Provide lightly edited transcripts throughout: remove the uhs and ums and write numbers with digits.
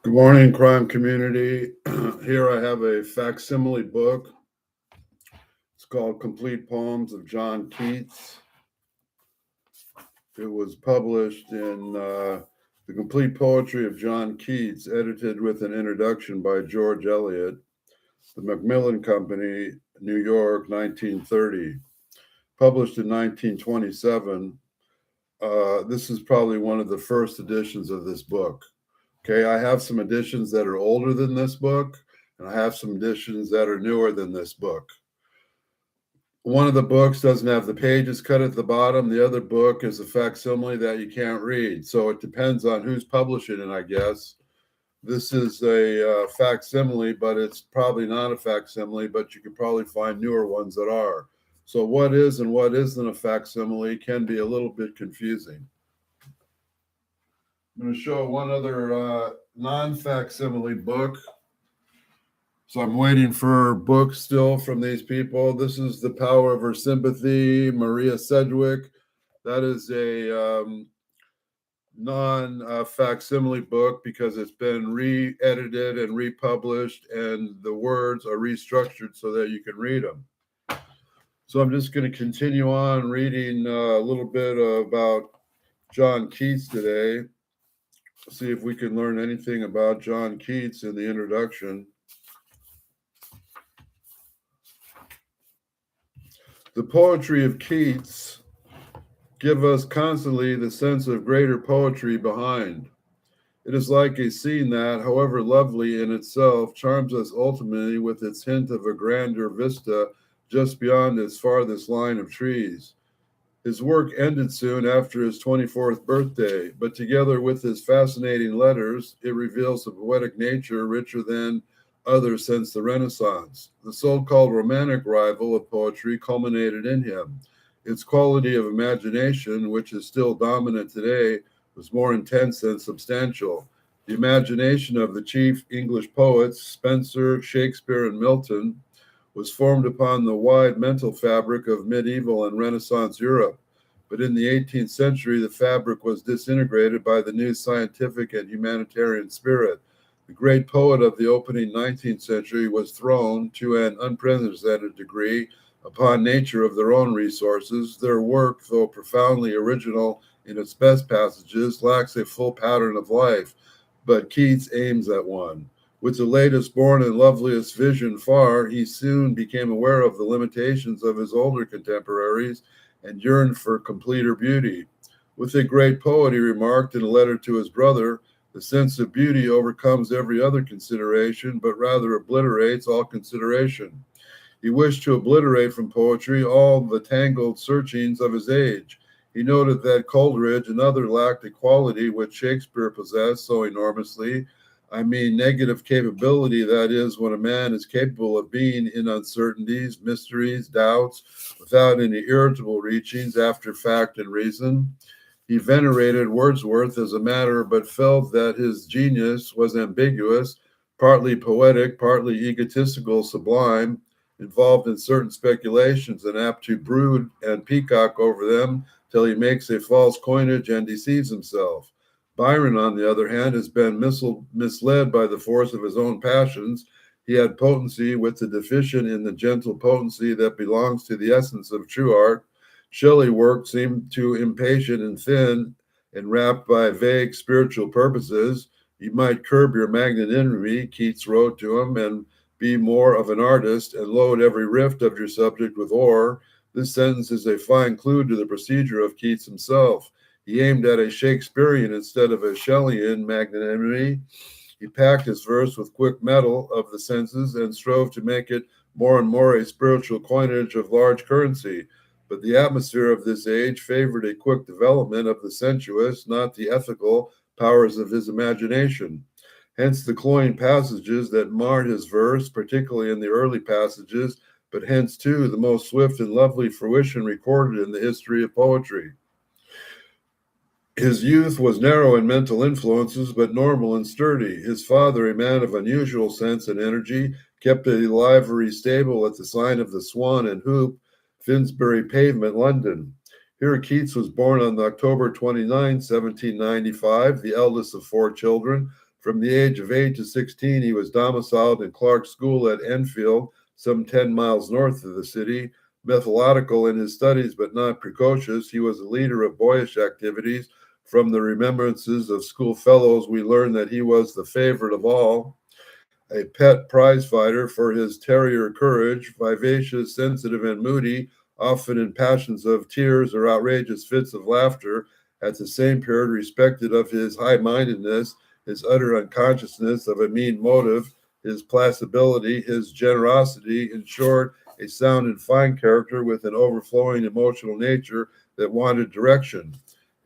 Good morning, crime community. Here I have a facsimile book. It's called Complete Poems of John Keats. It was published in The Complete Poetry of John Keats, edited with an introduction by George Eliot, the Macmillan Company, New York, 1930. Published in 1927. This is probably one of the first editions of this book. Okay, I have some editions that are older than this book, and I have some editions that are newer than this book. One of the books doesn't have the pages cut at the bottom. The other book is a facsimile that you can't read. So it depends on who's publishing it, I guess. This is a facsimile, but it's probably not a facsimile, but you can probably find newer ones that are. So what is and what isn't a facsimile can be a little bit confusing. I'm going to show one other non-facsimile book. So I'm waiting for books still from these people. This is The Power of Her Sympathy, Maria Sedgwick. That is a non-facsimile book because it's been re-edited and republished, and the words are restructured so that you can read them. So I'm just going to continue on reading a little bit about John Keats today. See if we can learn anything about John Keats in the introduction. The poetry of Keats give us constantly the sense of greater poetry behind. It is like a scene that, however lovely in itself, charms us ultimately with its hint of a grander vista just beyond its farthest line of trees. His work ended soon after his 24th birthday, but together with his fascinating letters, it reveals a poetic nature richer than others since the Renaissance. The so-called romantic rival of poetry culminated in him. Its quality of imagination, which is still dominant today, was more intense and substantial. The imagination of the chief English poets, Spenser, Shakespeare, and Milton, was formed upon the wide mental fabric of medieval and Renaissance Europe. But in the 18th century, the fabric was disintegrated by the new scientific and humanitarian spirit. The great poet of the opening 19th century was thrown, to an unprecedented degree, upon nature of their own resources. Their work, though profoundly original in its best passages, lacks a full pattern of life, but Keats aims at one. With the latest born and loveliest vision far, he soon became aware of the limitations of his older contemporaries and yearned for completer beauty. With a great poet, he remarked in a letter to his brother, the sense of beauty overcomes every other consideration, but rather obliterates all consideration. He wished to obliterate from poetry all the tangled searchings of his age. He noted that Coleridge and others lacked a quality which Shakespeare possessed so enormously. I mean, negative capability, that is, when a man is capable of being in uncertainties, mysteries, doubts, without any irritable reachings after fact and reason. He venerated Wordsworth as a matter, but felt that his genius was ambiguous, partly poetic, partly egotistical, sublime, involved in certain speculations and apt to brood and peacock over them till he makes a false coinage and deceives himself. Byron, on the other hand, has been misled by the force of his own passions. He had potency with the deficient in the gentle potency that belongs to the essence of true art. Shelley work seemed too impatient and thin and wrapped by vague spiritual purposes. You might curb your magnanimity, Keats wrote to him, and be more of an artist and load every rift of your subject with ore. This sentence is a fine clue to the procedure of Keats himself. He aimed at a Shakespearean instead of a Shelleyan magnanimity. He packed his verse with quick metal of the senses and strove to make it more and more a spiritual coinage of large currency. But the atmosphere of this age favored a quick development of the sensuous, not the ethical, powers of his imagination. Hence the cloying passages that marred his verse, particularly in the early passages, but hence, too, the most swift and lovely fruition recorded in the history of poetry. His youth was narrow in mental influences, but normal and sturdy. His father, a man of unusual sense and energy, kept a livery stable at the sign of the Swan and Hoop, Finsbury Pavement, London. Here Keats was born on October 29, 1795, the eldest of four children. From the age of 8 to 16, he was domiciled in Clark's school at Enfield, some 10 miles north of the city. Methodical in his studies, but not precocious, he was a leader of boyish activities. From the remembrances of school fellows, we learn that he was the favorite of all, a pet prize fighter for his terrier courage, vivacious, sensitive, and moody, often in passions of tears or outrageous fits of laughter, at the same period respected of his high-mindedness, his utter unconsciousness of a mean motive, his placability, his generosity, in short, a sound and fine character with an overflowing emotional nature that wanted direction.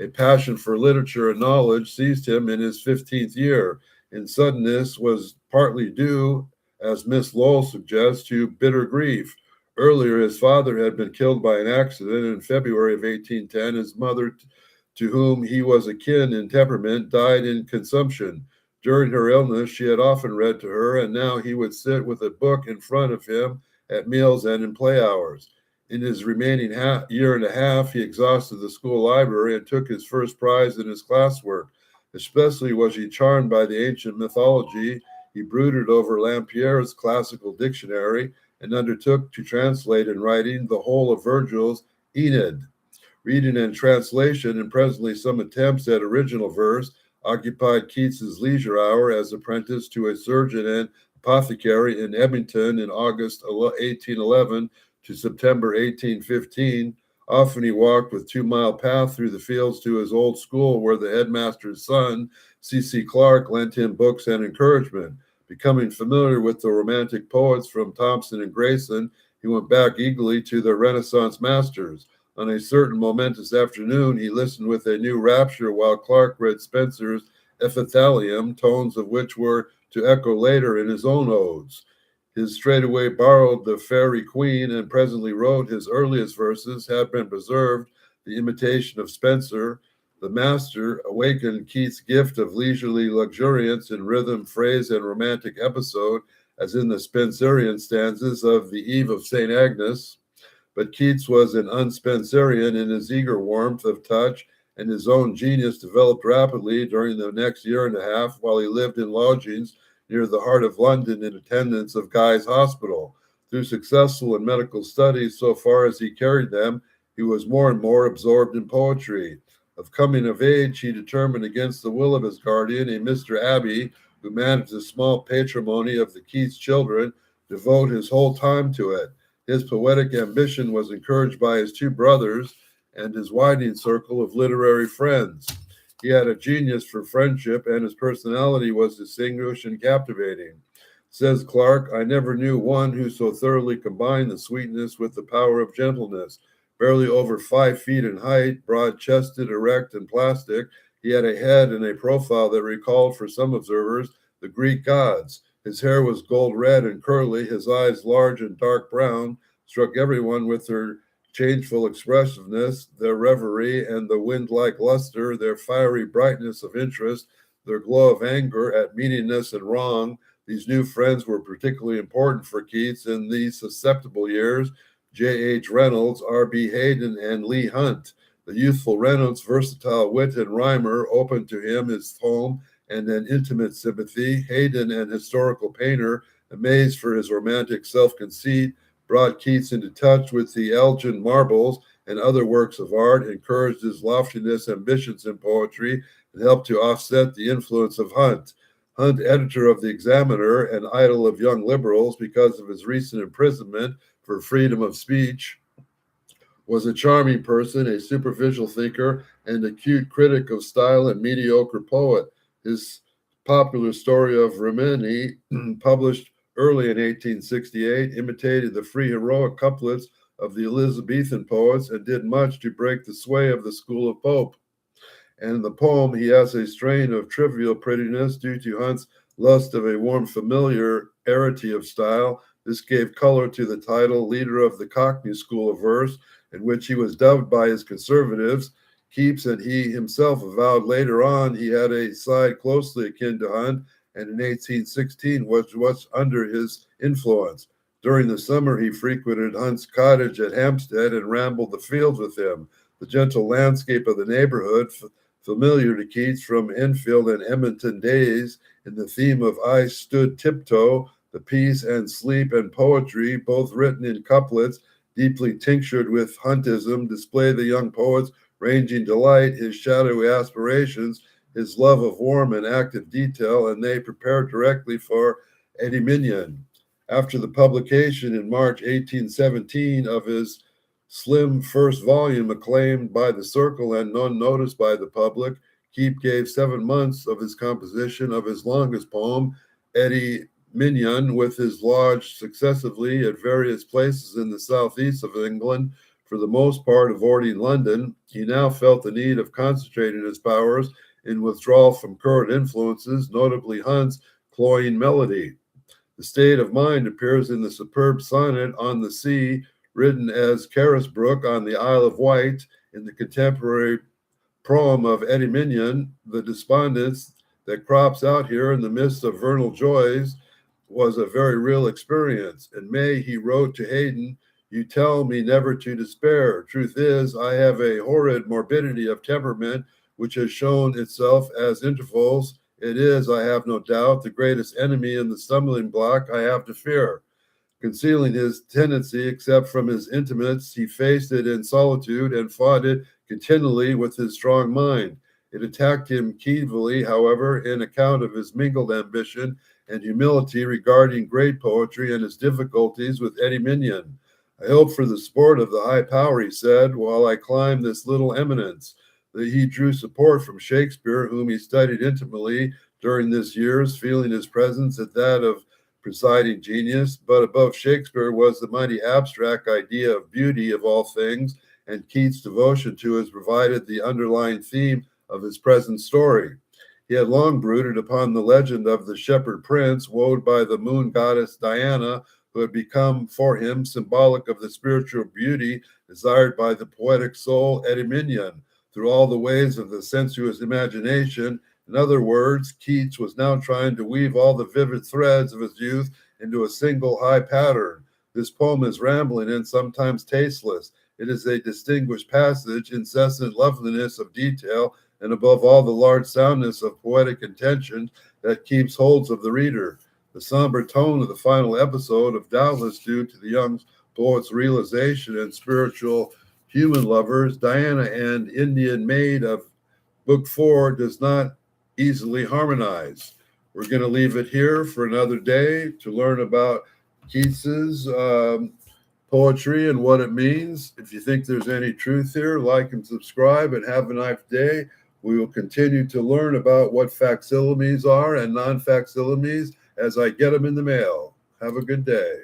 A passion for literature and knowledge seized him in his 15th year. In suddenness was partly due, as Miss Lowell suggests, to bitter grief. Earlier, his father had been killed by an accident in February of 1810. His mother, to whom he was akin in temperament, died in consumption. During her illness, she had often read to her, and now he would sit with a book in front of him at meals and in play hours. In his remaining year and a half, he exhausted the school library and took his first prize in his classwork. Especially was he charmed by the ancient mythology. He brooded over Lampierre's classical dictionary and undertook to translate in writing the whole of Virgil's Aeneid. Reading and translation, and presently some attempts at original verse, occupied Keats's leisure hour as apprentice to a surgeon and apothecary in Ebington in August 1811 to September 1815. Often he walked with 2-mile path through the fields to his old school, where the headmaster's son, C.C. Clark, lent him books and encouragement. Becoming familiar with the romantic poets from Thomson and Grayson, he went back eagerly to the Renaissance masters. On a certain momentous afternoon, he listened with a new rapture while Clark read Spenser's Epithalamium, tones of which were to echo later in his own odes. His straightway borrowed the Fairy Queen and presently wrote his earliest verses, have been preserved, the imitation of Spenser. The master awakened Keats' gift of leisurely luxuriance in rhythm, phrase, and romantic episode, as in the Spenserian stanzas of The Eve of St. Agnes. But Keats was an unspenserian in his eager warmth of touch, and his own genius developed rapidly during the next year and a half while he lived in lodgings near the heart of London in attendance of Guy's Hospital. Through successful and medical studies, so far as he carried them, he was more and more absorbed in poetry. Of coming of age, he determined against the will of his guardian, a Mr. Abbey, who managed the small patrimony of the Keats children, to devote his whole time to it. His poetic ambition was encouraged by his 2 brothers and his widening circle of literary friends. He had a genius for friendship, and his personality was distinguished and captivating. Says Clark, I never knew one who so thoroughly combined the sweetness with the power of gentleness. Barely over 5 feet in height, broad-chested, erect, and plastic, he had a head and a profile that recalled, for some observers, the Greek gods. His hair was gold red and curly, his eyes large and dark brown, struck everyone with their changeful expressiveness, their reverie, and the wind-like luster, their fiery brightness of interest, their glow of anger at meanness and wrong. These new friends were particularly important for Keats in these susceptible years. J.H. Reynolds, R.B. Hayden, and Leigh Hunt. The youthful Reynolds' versatile wit and rhymer opened to him his home and an intimate sympathy. Hayden, an historical painter, amazed for his romantic self-conceit, brought Keats into touch with the Elgin marbles and other works of art, encouraged his loftiness, ambitions in poetry, and helped to offset the influence of Hunt. Hunt, editor of the Examiner and idol of young liberals because of his recent imprisonment for freedom of speech, was a charming person, a superficial thinker, and acute critic of style and mediocre poet. His popular story of Rimini, published early in 1868, imitated the free heroic couplets of the Elizabethan poets and did much to break the sway of the school of Pope. And in the poem, he has a strain of trivial prettiness due to Hunt's lust of a warm familiarity of style. This gave color to the title, leader of the Cockney School of Verse, in which he was dubbed by his conservatives. Keats and he himself avowed later on he had a side closely akin to Hunt, and in 1816 was under his influence. During the summer, he frequented Hunt's cottage at Hampstead and rambled the fields with him. The gentle landscape of the neighborhood, familiar to Keats from Enfield and Edmonton days in the theme of I Stood Tiptoe, the piece and sleep and poetry, both written in couplets, deeply tinctured with huntism, display the young poet's ranging delight, his shadowy aspirations, his love of warm and active detail, and they prepared directly for Eddie Mignon. After the publication in March 1817 of his slim first volume, acclaimed by the circle and unnoticed by the public, Keats gave 7 months of his composition of his longest poem, Eddie Mignon, with his lodged successively at various places in the southeast of England, for the most part avoiding London. He now felt the need of concentrating his powers in withdrawal from current influences, notably Hunt's cloying melody. The state of mind appears in the superb sonnet on the sea, written as Carisbrooke on the Isle of Wight, in the contemporary poem of Eddie Mignon. The despondence that crops out here in the midst of vernal joys was a very real experience. In May, he wrote to Haydn, "You tell me never to despair. Truth is, I have a horrid morbidity of temperament which has shown itself as intervals. It is, I have no doubt, the greatest enemy and the stumbling block I have to fear." Concealing his tendency except from his intimates, he faced it in solitude and fought it continually with his strong mind. It attacked him keenly, however, in account of his mingled ambition and humility regarding great poetry and his difficulties with Eddie Mignon. "I hope for the sport of the high power," he said, "while I climb this little eminence." That he drew support from Shakespeare, whom he studied intimately during this years, feeling his presence at that of presiding genius. But above Shakespeare was the mighty abstract idea of beauty of all things, and Keats' devotion to it has provided the underlying theme of his present story. He had long brooded upon the legend of the shepherd prince, wooed by the moon goddess Diana, who had become for him symbolic of the spiritual beauty desired by the poetic soul Eddie Mignon, through all the ways of the sensuous imagination. In other words, Keats was now trying to weave all the vivid threads of his youth into a single high pattern. This poem is rambling and sometimes tasteless. It is a distinguished passage, incessant loveliness of detail, and above all, the large soundness of poetic intention that keeps holds of the reader. The somber tone of the final episode, of doubtless due to the young poet's realization and spiritual human lovers, Diana and Indian maid of Book 4, does not easily harmonize. We're going to leave it here for another day to learn about Keats's poetry and what it means. If you think there's any truth here, like and subscribe, and have a nice day. We will continue to learn about what facsimiles are and non-facsimiles as I get them in the mail. Have a good day.